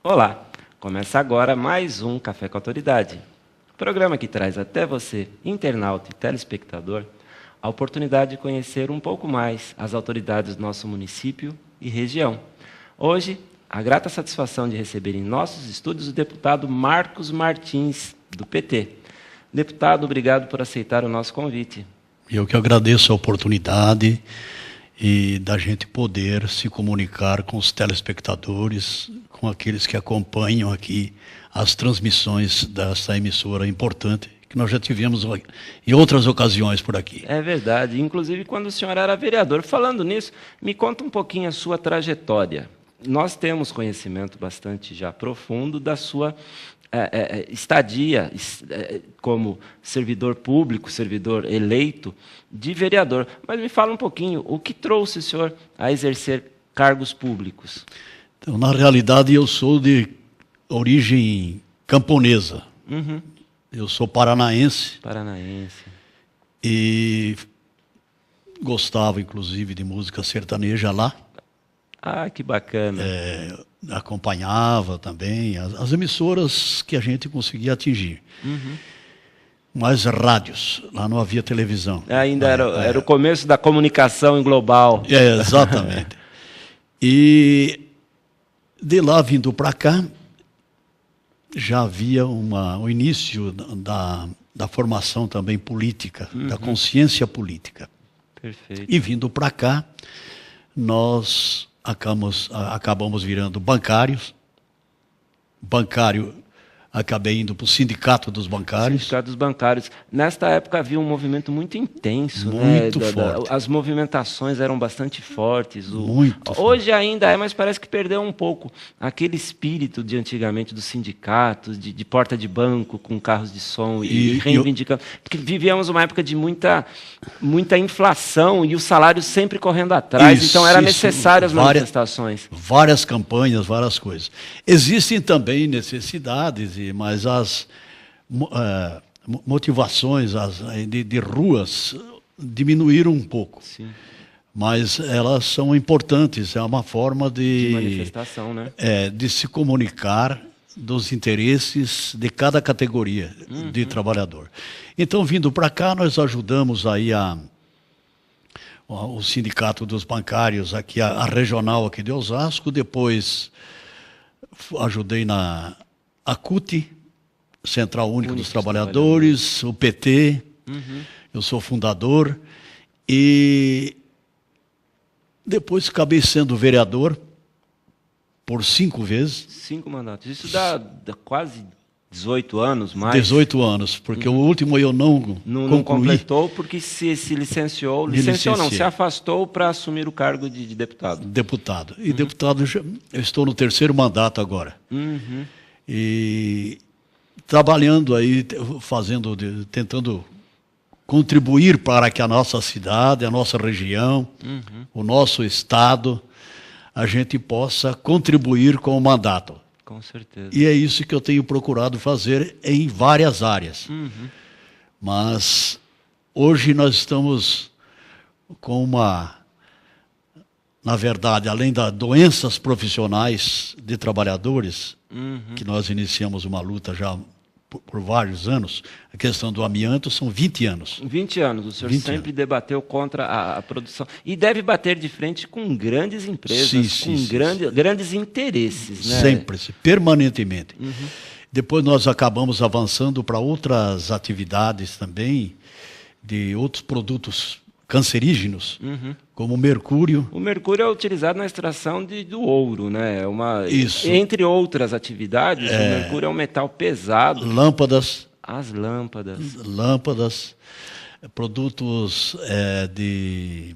Olá, começa agora mais um Café com Autoridade, programa que traz até você, internauta e telespectador, a oportunidade de conhecer um pouco mais as autoridades do nosso município e região. Hoje, a grata satisfação de receber em nossos estúdios o deputado Marcos Martins, do PT. Deputado, obrigado por aceitar o nosso convite. Eu que agradeço a oportunidade e da gente poder se comunicar com os telespectadores, com aqueles que acompanham aqui as transmissões dessa emissora importante, que nós já tivemos em outras ocasiões por aqui. É verdade, inclusive quando o senhor era vereador. Falando nisso, me conta um pouquinho a sua trajetória. Nós temos conhecimento bastante já profundo da sua estadia como servidor público, servidor eleito de vereador. Mas me fala um pouquinho, o que trouxe o senhor a exercer cargos públicos? Então, na realidade, eu sou de origem camponesa. Uhum. Eu sou paranaense. Paranaense. E gostava, inclusive, de música sertaneja lá. Ah, que bacana. Acompanhava também as emissoras que a gente conseguia atingir. Uhum. Mas rádios, lá não havia televisão. Ainda era o começo da comunicação global. Exatamente. E de lá vindo para cá, já havia o início da formação também política, da consciência política. Perfeito. E vindo para cá, nós acabamos virando bancários. Acabei indo para o Sindicato dos Bancários. Sindicato dos Bancários. Nesta época havia um movimento muito intenso. Muito forte. As movimentações eram bastante fortes. Muito Hoje ainda é, mas parece que perdeu um pouco aquele espírito de antigamente dos sindicatos, de porta de banco com carros de som e reivindicando. Porque vivíamos uma época de muita inflação e os salários sempre correndo atrás. Então era necessário as manifestações. Várias campanhas, várias coisas. Existem também necessidades, mas as motivações de ruas diminuíram um pouco. Sim. Mas elas são importantes, é uma forma de manifestação, né? De se comunicar dos interesses de cada categoria de trabalhador. Então, vindo para cá, nós ajudamos aí o Sindicato dos Bancários, aqui, a regional aqui de Osasco, depois ajudei na CUT, Central Única dos Trabalhadores, o PT, eu sou fundador, e depois acabei sendo vereador por 5 vezes. 5 mandatos. Isso dá quase 18 anos, mais. 18 anos, porque o último eu não concluí. Não completou porque se licenciou, se afastou para assumir o cargo de deputado. Deputado. E deputado, eu estou no 3º mandato agora. E trabalhando aí, tentando contribuir para que a nossa cidade, a nossa região, o nosso estado, a gente possa contribuir com o mandato. Com certeza. E é isso que eu tenho procurado fazer em várias áreas. Mas hoje nós estamos com na verdade, além das doenças profissionais de trabalhadores, que nós iniciamos uma luta já por vários anos, a questão do amianto são 20 anos. 20 anos, o senhor sempre debateu contra a produção. E deve bater de frente com grandes empresas, grandes interesses, né? Sempre, permanentemente. Depois nós acabamos avançando para outras atividades também, de outros produtos cancerígenos, como o mercúrio. O mercúrio é utilizado na extração do ouro, né? Isso. Entre outras atividades, o mercúrio é um metal pesado. Lâmpadas. As lâmpadas. Lâmpadas, produtos de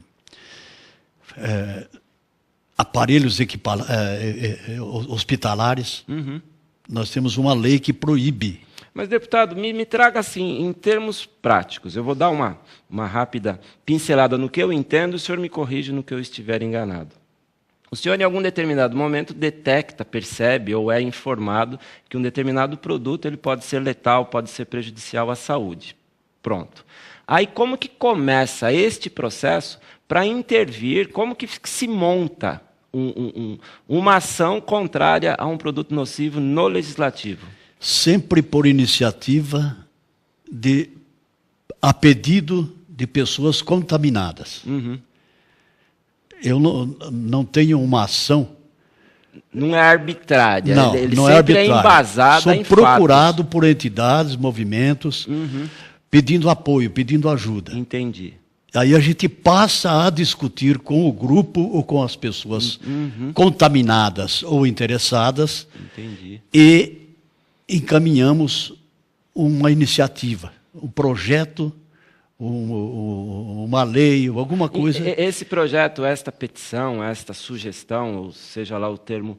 aparelhos hospitalares. Nós temos uma lei que proíbe. Mas, deputado, me traga assim, em termos práticos. Eu vou dar uma rápida pincelada no que eu entendo, o senhor me corrige no que eu estiver enganado. O senhor, em algum determinado momento, detecta, percebe ou é informado que um determinado produto ele pode ser letal, pode ser prejudicial à saúde. Pronto. Aí, como que começa este processo para intervir? Como que se monta uma ação contrária a um produto nocivo no legislativo? Sempre por iniciativa a pedido de pessoas contaminadas. Uhum. Eu não tenho uma ação. Não é arbitrária. Não, ele não sempre é arbitrário. embasada Sou em procurado fatos. por entidades, movimentos, pedindo apoio, pedindo ajuda. Entendi. Aí a gente passa a discutir com o grupo ou com as pessoas contaminadas ou interessadas Entendi. e encaminhamos uma iniciativa, um projeto, uma lei, alguma coisa. Esse projeto, esta petição, esta sugestão, ou seja lá o termo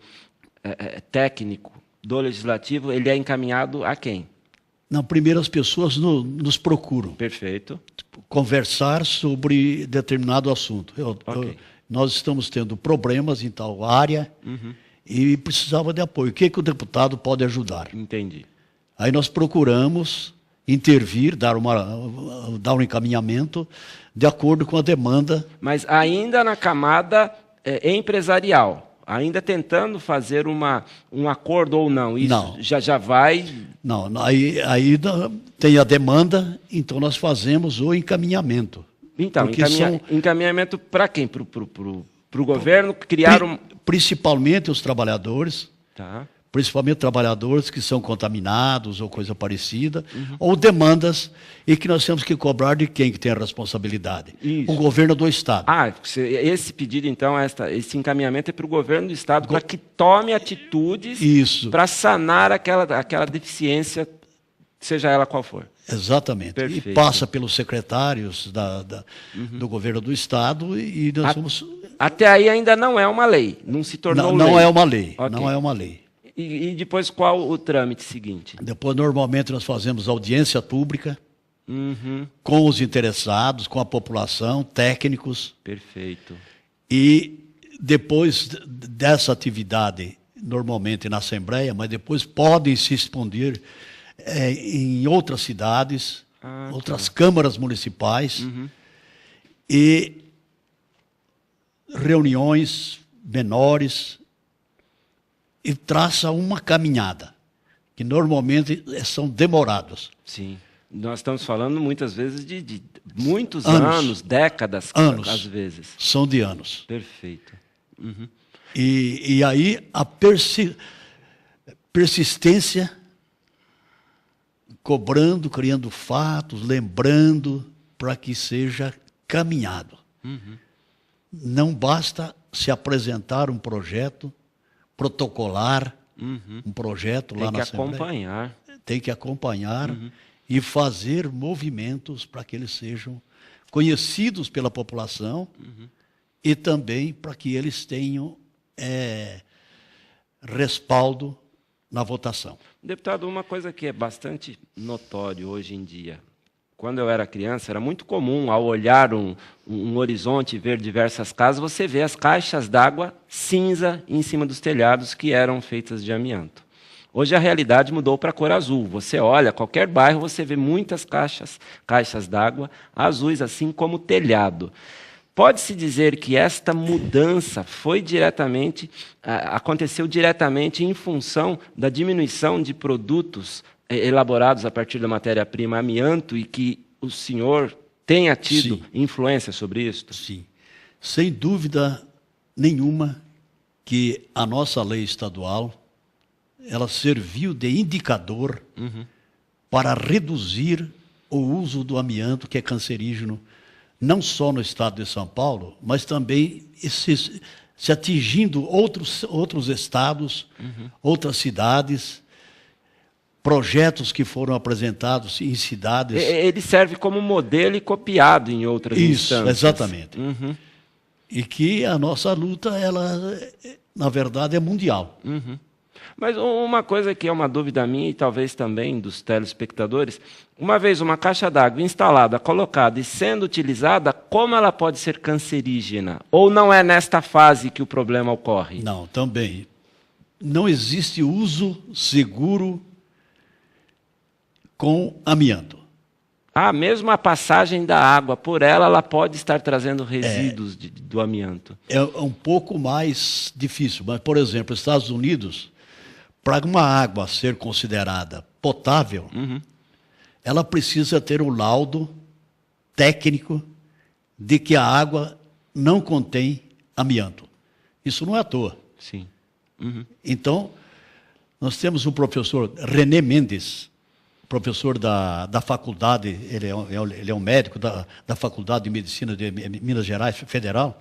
técnico do legislativo, ele é encaminhado a quem? Não, primeiro as pessoas nos procuram. Perfeito. Conversar sobre determinado assunto. Ok. Nós estamos tendo problemas em tal área e precisava de apoio. O que o deputado pode ajudar? Entendi. Aí nós procuramos intervir, dar um encaminhamento de acordo com a demanda. Mas ainda na camada empresarial, ainda tentando fazer um acordo ou não, isso Não. já vai... Não, aí tem a demanda, então nós fazemos o encaminhamento. Então, Porque encaminhamento para quem? Para o governo criar principalmente os trabalhadores, Tá. principalmente trabalhadores que são contaminados ou coisa parecida, ou demandas e que nós temos que cobrar de quem que tem a responsabilidade? Isso. O governo do Estado. Esse pedido, então, esse encaminhamento é para o governo do Estado para que tome atitudes Isso. para sanar aquela deficiência, seja ela qual for. Exatamente. Perfeito. E passa pelos secretários do governo do Estado e nós vamos... Até aí ainda não é uma lei, não se tornou Não lei. é uma lei, Ok. não é uma lei. E depois qual o trâmite seguinte? Depois, normalmente, nós fazemos audiência pública Uhum. com os interessados, com a população, técnicos. Perfeito. E depois dessa atividade, normalmente na Assembleia, mas depois podem se expandir em outras cidades, outras câmaras municipais, e reuniões menores, e traça uma caminhada, que normalmente são demorados. Sim. Nós estamos falando muitas vezes de muitos Anos. anos, décadas, Anos. às vezes. São de anos. Perfeito. Uhum. E aí a persistência, cobrando, criando fatos, lembrando, para que seja caminhado. Não basta se apresentar um projeto, protocolar um projeto lá na Assembleia. Acompanhar. Tem que acompanhar e fazer movimentos para que eles sejam conhecidos pela população e também para que eles tenham respaldo na votação. Deputado, uma coisa que é bastante notório hoje em dia. Quando eu era criança, era muito comum, ao olhar um horizonte e ver diversas casas, você vê as caixas d'água cinza em cima dos telhados que eram feitas de amianto. Hoje a realidade mudou para a cor azul. Você olha, qualquer bairro, você vê muitas caixas d'água azuis, assim como o telhado. Pode-se dizer que esta mudança aconteceu diretamente em função da diminuição de produtos elaborados a partir da matéria-prima amianto e que o senhor tenha tido influência sobre isso? Sim. Sem dúvida nenhuma que a nossa lei estadual ela serviu de indicador para reduzir o uso do amianto, que é cancerígeno, não só no estado de São Paulo, mas também se atingindo outros estados, outras cidades, projetos que foram apresentados em cidades. Ele serve como modelo e copiado em outras instâncias. Isso, exatamente. E que a nossa luta, ela, na verdade, é mundial. Mas uma coisa que é uma dúvida minha e talvez também dos telespectadores, uma vez uma caixa d'água instalada, colocada e sendo utilizada, como ela pode ser cancerígena? Ou não é nesta fase que o problema ocorre? Não, também. Não existe uso seguro com amianto. Mesmo a passagem da água por ela pode estar trazendo resíduos do amianto. É um pouco mais difícil, mas, por exemplo, nos Estados Unidos, para uma água ser considerada potável, ela precisa ter um laudo técnico de que a água não contém amianto. Isso não é à toa. Sim. Então, nós temos o professor René Mendes, professor da faculdade, ele é um médico da Faculdade de Medicina de Minas Gerais Federal.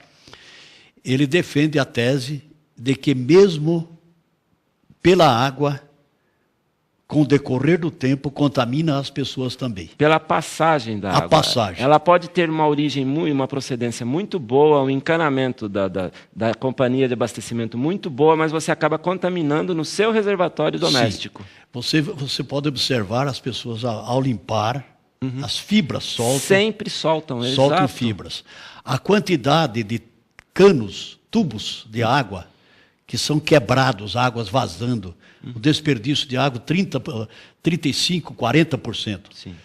Ele defende a tese de que mesmo pela água, com o decorrer do tempo, contamina as pessoas também. Pela passagem da água. A passagem. Ela pode ter uma origem, uma procedência muito boa, um encanamento da companhia de abastecimento muito boa, mas você acaba contaminando no seu reservatório doméstico. Sim. Você pode observar as pessoas ao limpar, as fibras soltam. Sempre soltam, soltam exato. fibras. A quantidade de canos, tubos de água que são quebrados, águas vazando, o desperdício de água, 35%, 40%. Sim.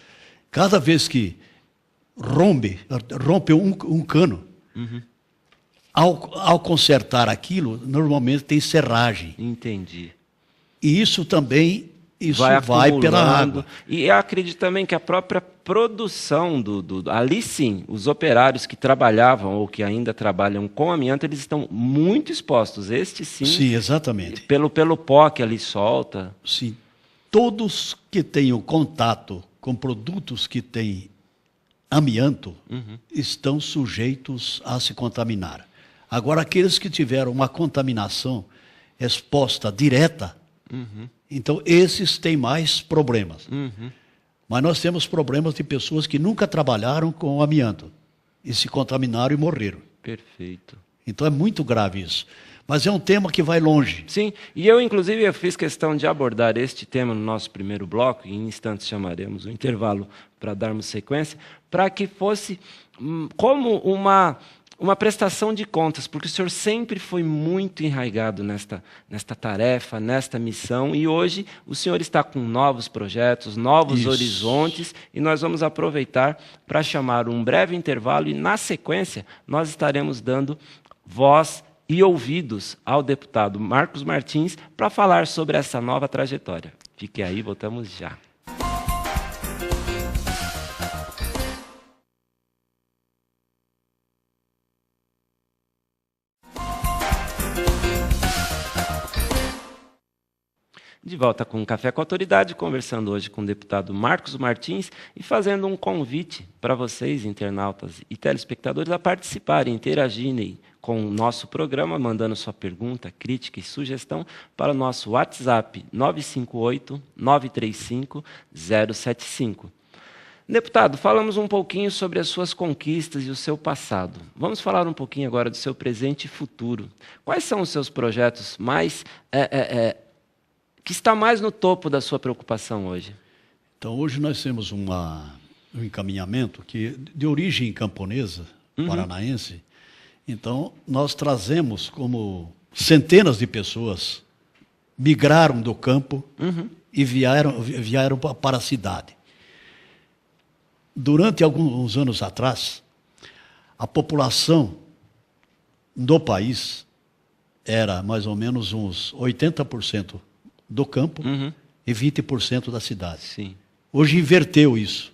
Cada vez que rompe um cano, ao consertar aquilo, normalmente tem serragem. Entendi. E isso também vai pela água. E eu acredito também que a própria produção ali sim, os operários que trabalhavam ou que ainda trabalham com amianto, eles estão muito expostos. Este sim. Sim, exatamente. Pelo pó que ali solta. Sim. Todos que tenham contato com produtos que têm amianto estão sujeitos a se contaminar. Agora, aqueles que tiveram uma contaminação exposta direta, então esses têm mais problemas. Mas nós temos problemas de pessoas que nunca trabalharam com amianto e se contaminaram e morreram. Perfeito. Então é muito grave isso. Mas é um tema que vai longe. Sim, e eu inclusive fiz questão de abordar este tema no nosso primeiro bloco, e em instantes chamaremos o intervalo para darmos sequência, para que fosse como uma prestação de contas, porque o senhor sempre foi muito enraizado nesta tarefa, nesta missão, e hoje o senhor está com novos projetos, novos horizontes, e nós vamos aproveitar para chamar um breve intervalo, e na sequência nós estaremos dando voz e ouvidos ao deputado Marcos Martins para falar sobre essa nova trajetória. Fique aí, voltamos já. De volta com o Café com a Autoridade, conversando hoje com o deputado Marcos Martins e fazendo um convite para vocês, internautas e telespectadores, a participarem, interagirem com o nosso programa, mandando sua pergunta, crítica e sugestão para o nosso WhatsApp 958-935-075. Deputado, falamos um pouquinho sobre as suas conquistas e o seu passado. Vamos falar um pouquinho agora do seu presente e futuro. Quais são os seus projetos mais... que está mais no topo da sua preocupação hoje? Então, hoje nós temos um encaminhamento que, de origem camponesa, paranaense. Então, nós trazemos como centenas de pessoas migraram do campo e vieram para a cidade. Durante alguns anos atrás, a população do país era mais ou menos uns 80% do campo e 20% da cidade. Sim. Hoje inverteu isso.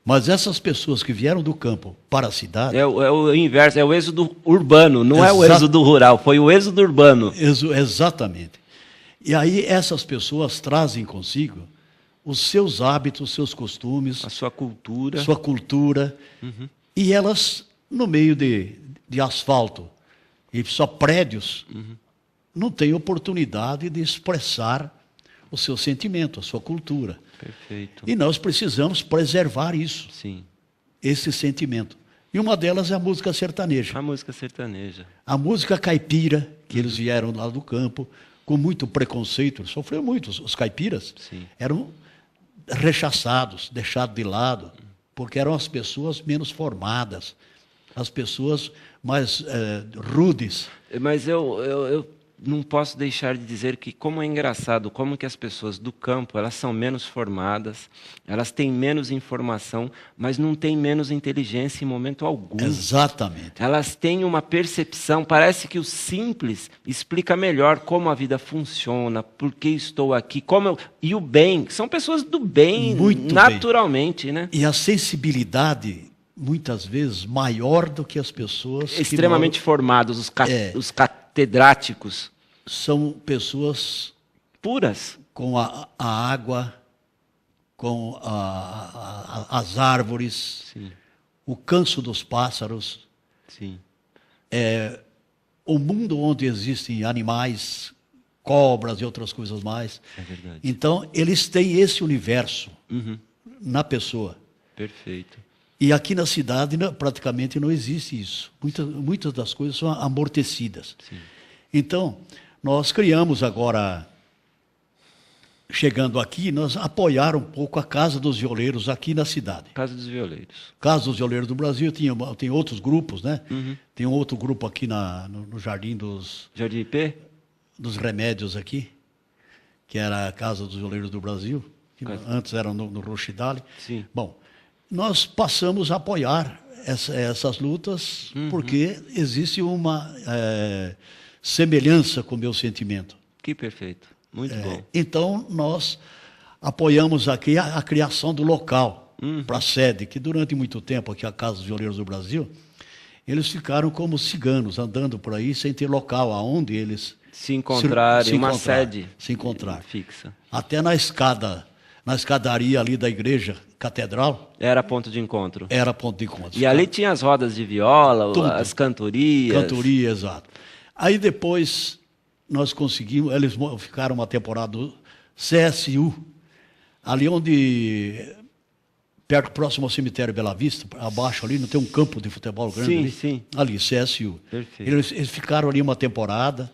Mas essas pessoas que vieram do campo para a cidade... É o inverso, é o êxodo urbano, não é o êxodo rural, foi o êxodo urbano. Exatamente. E aí essas pessoas trazem consigo os seus hábitos, os seus costumes... A sua cultura. Sua cultura. E elas, no meio de asfalto e só prédios... não tem oportunidade de expressar o seu sentimento, a sua cultura. Perfeito. E nós precisamos preservar isso, Sim. esse sentimento. E uma delas é a música sertaneja. A música sertaneja. A música caipira, que eles vieram lá do campo, com muito preconceito, sofreram muito, os caipiras. Sim. Eram rechaçados, deixados de lado, porque eram as pessoas menos formadas, as pessoas mais rudes. Mas eu não posso deixar de dizer que como é engraçado, como que as pessoas do campo, elas são menos formadas, elas têm menos informação, mas não têm menos inteligência em momento algum. Exatamente. Elas têm uma percepção, parece que o simples explica melhor como a vida funciona, por que estou aqui, e o bem. São pessoas do bem, Muito naturalmente, bem. Né? E a sensibilidade, muitas vezes, maior do que as pessoas extremamente formados, os catedráticos. São pessoas puras. Com a água, com as árvores, Sim. O canso dos pássaros. Sim. O mundo onde existem animais, cobras e outras coisas mais. É verdade. Então, eles têm esse universo na pessoa. Perfeito. E aqui na cidade praticamente não existe isso. Muitas das coisas são amortecidas. Sim. Então, nós criamos agora, chegando aqui, nós apoiar um pouco a Casa dos Violeiros aqui na cidade. Casa dos Violeiros. Casa dos Violeiros do Brasil, tem outros grupos, né? Tem um outro grupo aqui no Jardim dos... Jardim IP? Dos Remédios aqui, que era a Casa dos Violeiros do Brasil, que antes era no Rochidale. Sim. Bom, nós passamos a apoiar essas lutas porque existe uma semelhança com o meu sentimento. Que perfeito, muito bom. Então, nós apoiamos aqui a criação do local para a sede, que durante muito tempo, aqui a Casa dos Violeiros do Brasil, eles ficaram como ciganos, andando por aí sem ter local aonde eles se encontrarem, uma sede fixa. Até na escadaria ali da igreja catedral. Era ponto de encontro. Era ponto de encontro. E ali tinha as rodas de viola, tudo. As cantorias. Cantoria, exato. Aí depois nós conseguimos, eles ficaram uma temporada do CSU, ali onde, próximo ao cemitério Bela Vista, abaixo ali, não tem um campo de futebol grande? Sim, ali? sim. Ali, CSU. Perfeito. Eles ficaram ali uma temporada,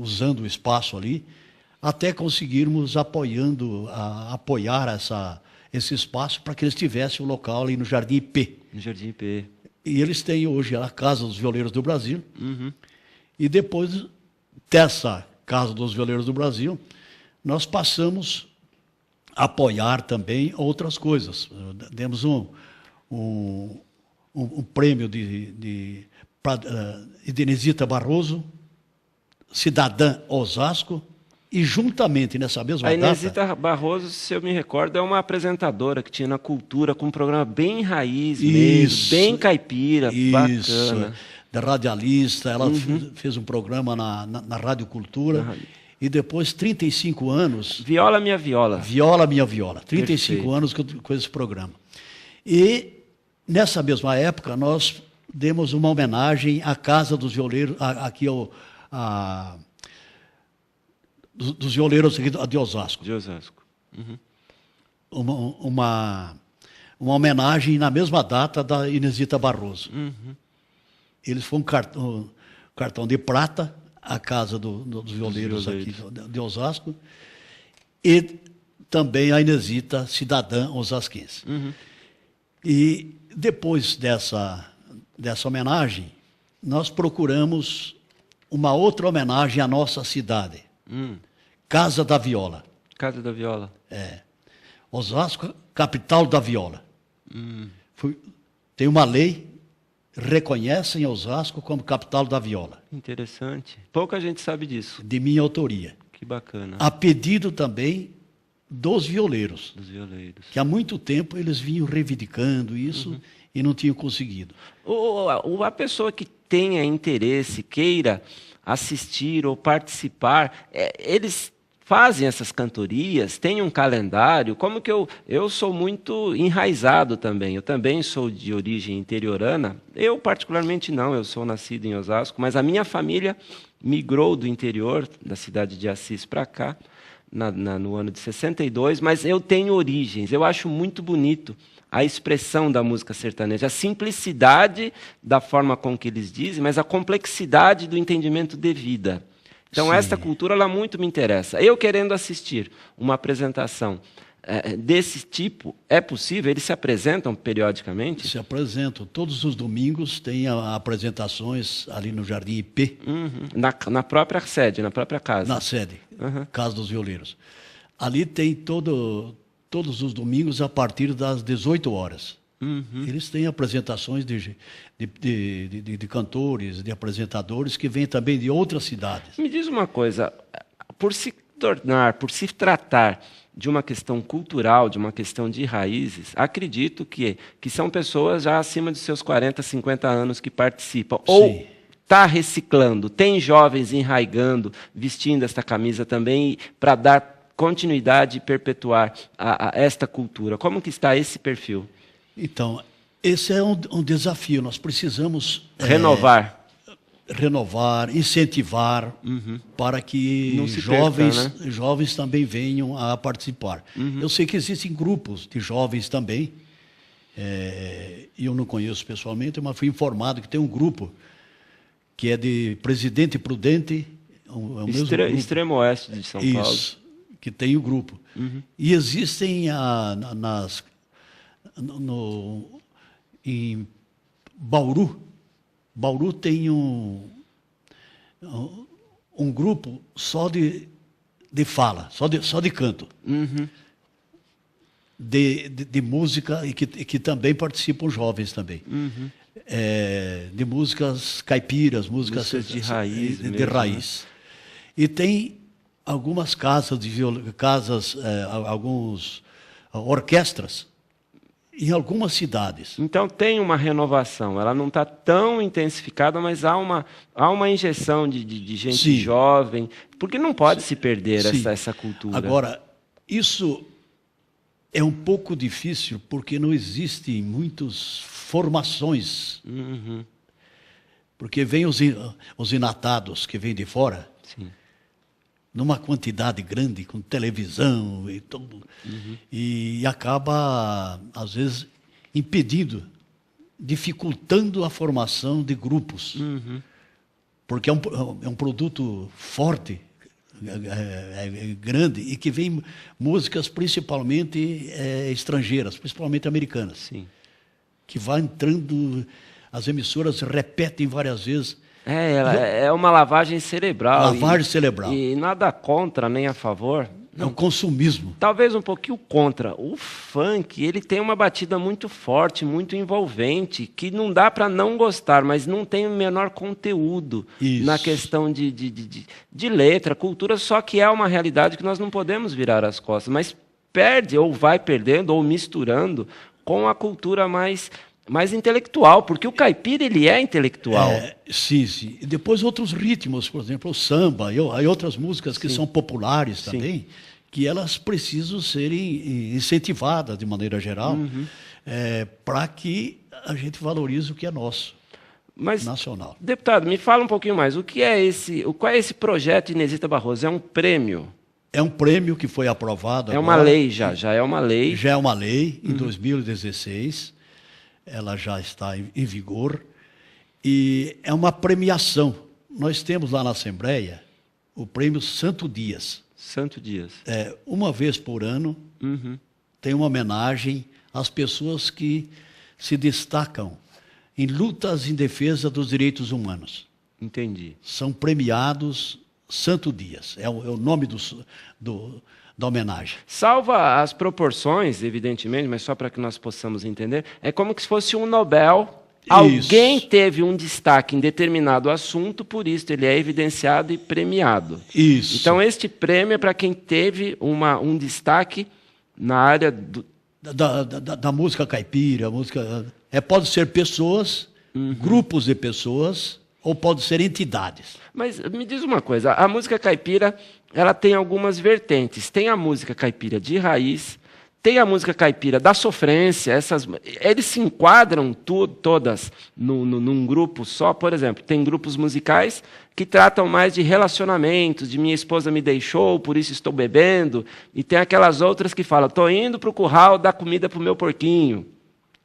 usando o espaço ali, até conseguirmos apoiar esse espaço para que eles tivessem o local ali no Jardim IP. No Jardim IP. E eles têm hoje a Casa dos Violeiros do Brasil. E depois dessa Casa dos Violeiros do Brasil, nós passamos a apoiar também outras coisas. Demos um prêmio de Inesita Barroso, cidadã Osasco, e juntamente nessa mesma data... A Inesita Barroso, se eu me recordo, é uma apresentadora que tinha na Cultura, com um programa bem raiz mesmo, bem caipira, bacana. Da radialista, ela fez um programa na Rádio Cultura, e depois 35 anos... Viola Minha Viola. Viola Minha Viola, 35 Perfeito. Anos com esse programa. E nessa mesma época, nós demos uma homenagem à Casa dos Violeiros, aqui dos violeiros aqui de Osasco. De Osasco. Uma homenagem na mesma data da Inesita Barroso. Eles foram um cartão de prata à Casa dos Violeiros aqui de Osasco, e também a Inesita cidadã osasquense. E depois dessa homenagem, nós procuramos uma outra homenagem à nossa cidade. Casa da Viola. Casa da Viola. Osasco, capital da viola. Tem uma lei, reconhecem Osasco como capital da viola. Interessante. Pouca gente sabe disso. De minha autoria. Que bacana. A pedido também dos violeiros. Dos violeiros. Que há muito tempo eles vinham reivindicando isso e não tinham conseguido. A pessoa que tenha interesse, queira assistir ou participar, eles fazem essas cantorias, têm um calendário, como que eu sou muito enraizado também, eu também sou de origem interiorana, eu particularmente não, eu sou nascido em Osasco, mas a minha família migrou do interior, da cidade de Assis para cá, no ano de 62, mas eu tenho origens, eu acho muito bonito a expressão da música sertaneja, a simplicidade da forma com que eles dizem, mas a complexidade do entendimento de vida. Então, esta cultura, ela muito me interessa. Eu querendo assistir uma apresentação desse tipo é possível? Eles se apresentam periodicamente? Se apresentam. Todos os domingos tem apresentações ali no Jardim IP. Na própria sede, na própria casa? Na sede, Casa dos Violeiros. Ali tem todos os domingos a partir das 18 horas. Eles têm apresentações de cantores, de apresentadores que vêm também de outras cidades. Me diz uma coisa, por se tratar de uma questão cultural, de uma questão de raízes, acredito que são pessoas já acima de seus 40, 50 anos que participam. Sim. Ou está reciclando, tem jovens enraigando, vestindo esta camisa também para dar continuidade e perpetuar esta cultura. Como que está esse perfil? Então, esse é um desafio. Nós precisamos renovar, incentivar para que jovens também venham a participar. Eu sei que existem grupos de jovens também, e eu não conheço pessoalmente, mas fui informado que tem um grupo que é de Presidente Prudente, Extremo Oeste de São Paulo. Isso, que tem o grupo. E existem em Bauru. Bauru tem um grupo só de fala, só de canto. De música e que também participam jovens também. De músicas caipiras, músicas de raiz. De raiz. E tem algumas casas algumas orquestras em algumas cidades. Então tem uma renovação, ela não está tão intensificada, mas há uma injeção de gente jovem, porque não pode se perder essa cultura. Agora, isso é um pouco difícil porque não existem muitas formações. Porque vêm os inatados que vêm de fora, numa quantidade grande, com televisão e tudo, e acaba, às vezes, impedindo, dificultando a formação de grupos. Porque é um produto forte, grande, e que vem músicas principalmente estrangeiras, principalmente americanas, que vai entrando, as emissoras repetem várias vezes. É uma lavagem cerebral. Lavagem cerebral. E nada contra, nem a favor. É um consumismo. Talvez um pouquinho contra. O funk, ele tem uma batida muito forte, muito envolvente, que não dá para não gostar, mas não tem o menor conteúdo na questão de letra, cultura, só que é uma realidade que nós não podemos virar as costas, mas perde, ou vai perdendo, ou misturando com a cultura mais intelectual, porque o caipira ele é intelectual. Sim. E depois outros ritmos, por exemplo, o samba e outras músicas que são populares também, que elas precisam serem incentivadas de maneira geral, para que a gente valorize o que é nosso, nacional. Deputado, me fala um pouquinho mais. Qual é esse projeto Inesita Barroso? É um prêmio? É um prêmio que foi aprovado. É uma lei já é uma lei. Já é uma lei, em 2016. Ela já está em vigor, e é uma premiação. Nós temos lá na Assembleia o prêmio Santo Dias. Santo Dias. Uma vez por ano, tem uma homenagem às pessoas que se destacam em lutas em defesa dos direitos humanos. Entendi. São premiados Santo Dias, é o nome da homenagem. Salva as proporções, evidentemente, mas só para que nós possamos entender, é como se fosse um Nobel. Alguém teve um destaque em determinado assunto, por isso ele é evidenciado e premiado. Isso. Então, este prêmio é para quem teve um destaque na área da música caipira, pode ser pessoas, grupos de pessoas, ou pode ser entidades. Mas me diz uma coisa, a música caipira, ela tem algumas vertentes. Tem a música caipira de raiz, tem a música caipira da sofrência, eles se enquadram todas num grupo só. Por exemplo, tem grupos musicais que tratam mais de relacionamentos, de minha esposa me deixou, por isso estou bebendo, e tem aquelas outras que falam, estou indo para o curral dar comida para o meu porquinho.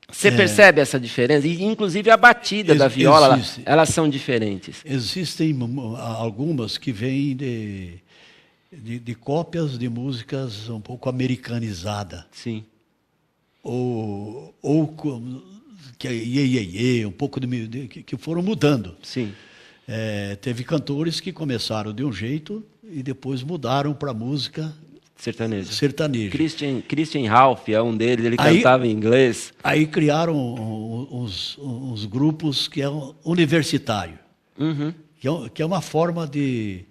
Você percebe essa diferença? E, inclusive, a batida da viola, elas são diferentes. Existem algumas que vêm de cópias de músicas um pouco americanizadas. Sim. Que é iê, um pouco que foram mudando. Sim. Teve cantores que começaram de um jeito e depois mudaram para música sertaneja. Christian Ralph é um deles, ele cantava em inglês. Aí criaram uns grupos que é universitário, Uhum. que é uma forma de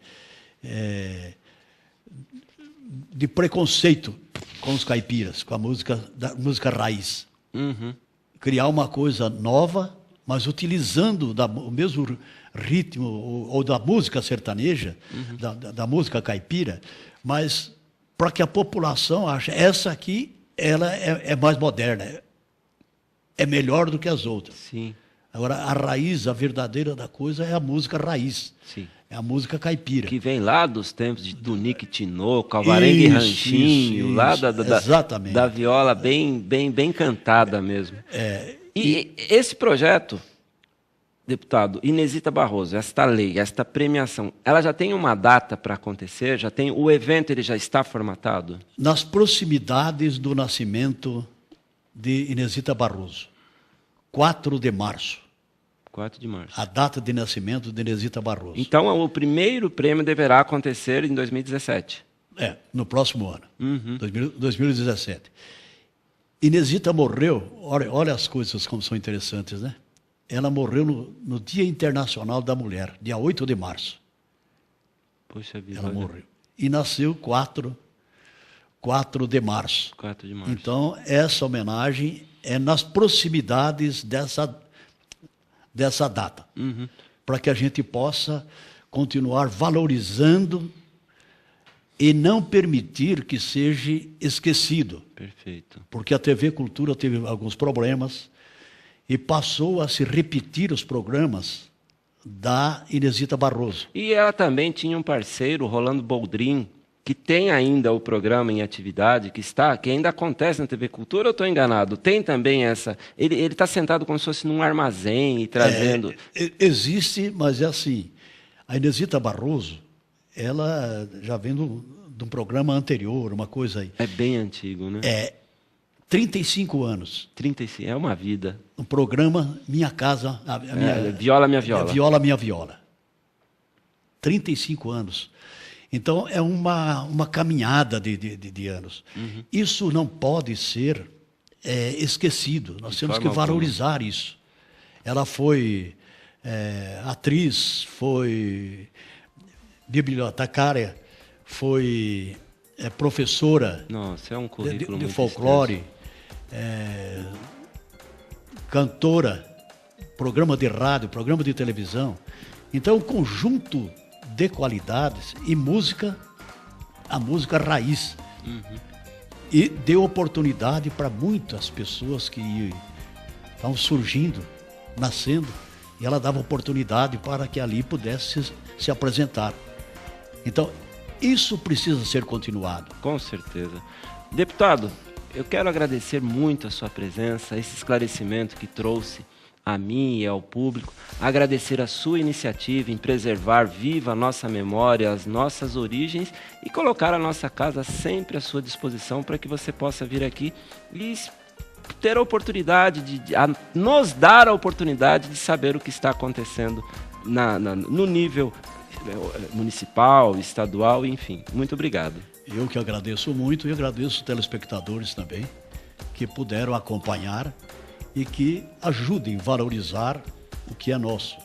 preconceito com os caipiras, com a música raiz. Uhum. Criar uma coisa nova, mas utilizando o mesmo ritmo ou da música sertaneja, da música caipira, mas para que a população ache essa aqui ela é mais moderna, é melhor do que as outras. Sim. Agora, a raiz, a verdadeira da coisa é a música raiz. Sim. É a música caipira. Que vem lá dos tempos de Tunique Tinoco, Alvarenga e Ranchinho, lá exatamente. Da viola bem cantada mesmo. E esse projeto, deputado Inesita Barroso, esta lei, esta premiação, ela já tem uma data para acontecer? O evento ele já está formatado? Nas proximidades do nascimento de Inesita Barroso, 4 de março. 4 de março. A data de nascimento de Inesita Barroso. Então, o primeiro prêmio deverá acontecer em 2017. No próximo ano, 2017. Inesita morreu, olha as coisas como são interessantes, né? Ela morreu no Dia Internacional da Mulher, dia 8 de março. Poxa vida. Ela morreu. E nasceu 4 de março. 4 de março. Então, essa homenagem é nas proximidades dessa data. Para que a gente possa continuar valorizando e não permitir que seja esquecido. Perfeito. Porque a TV Cultura teve alguns problemas e passou a se repetir os programas da Inesita Barroso. E ela também tinha um parceiro, Rolando Boldrin, que tem ainda o programa em atividade, que ainda acontece na TV Cultura, ou estou enganado? Tem também essa... Ele está sentado como se fosse num armazém e trazendo... Existe, mas é assim, a Inesita Barroso, ela já vem de um programa anterior, uma coisa aí. É bem antigo, né? 35 anos. 35, é uma vida. Um programa Minha Casa... Viola Minha Viola. Viola Minha Viola. 35 anos. Então, é uma caminhada de anos. Isso não pode ser esquecido. Nós temos que valorizar isso. Ela foi atriz, foi bibliotecária, foi professora. Nossa, é um currículo de folclore, cantora, programa de rádio, programa de televisão. Então, um conjunto de qualidades e música, a música raiz. E deu oportunidade para muitas pessoas que estavam surgindo, nascendo, e ela dava oportunidade para que ali pudesse se apresentar. Então, isso precisa ser continuado. Com certeza. Deputado, eu quero agradecer muito a sua presença, esse esclarecimento que trouxe a mim e ao público, agradecer a sua iniciativa em preservar viva a nossa memória, as nossas origens e colocar a nossa casa sempre à sua disposição para que você possa vir aqui e ter a oportunidade, nos dar a oportunidade de saber o que está acontecendo no nível municipal, estadual, enfim. Muito obrigado. Eu que agradeço muito e agradeço os telespectadores também que puderam acompanhar e que ajudem a valorizar o que é nosso.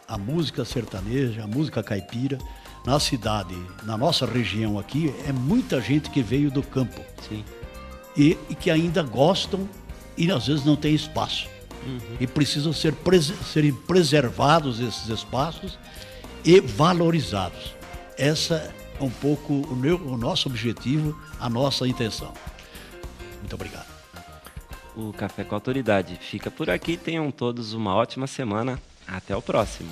A música sertaneja, a música caipira, na cidade, na nossa região aqui, é muita gente que veio do campo. Sim. E que ainda gostam e às vezes não tem espaço. E precisam serem preservados esses espaços e valorizados. Essa é um pouco o nosso objetivo, a nossa intenção. Muito obrigado. O Café com Autoridade fica por aqui. Tenham todos uma ótima semana. Até o próximo.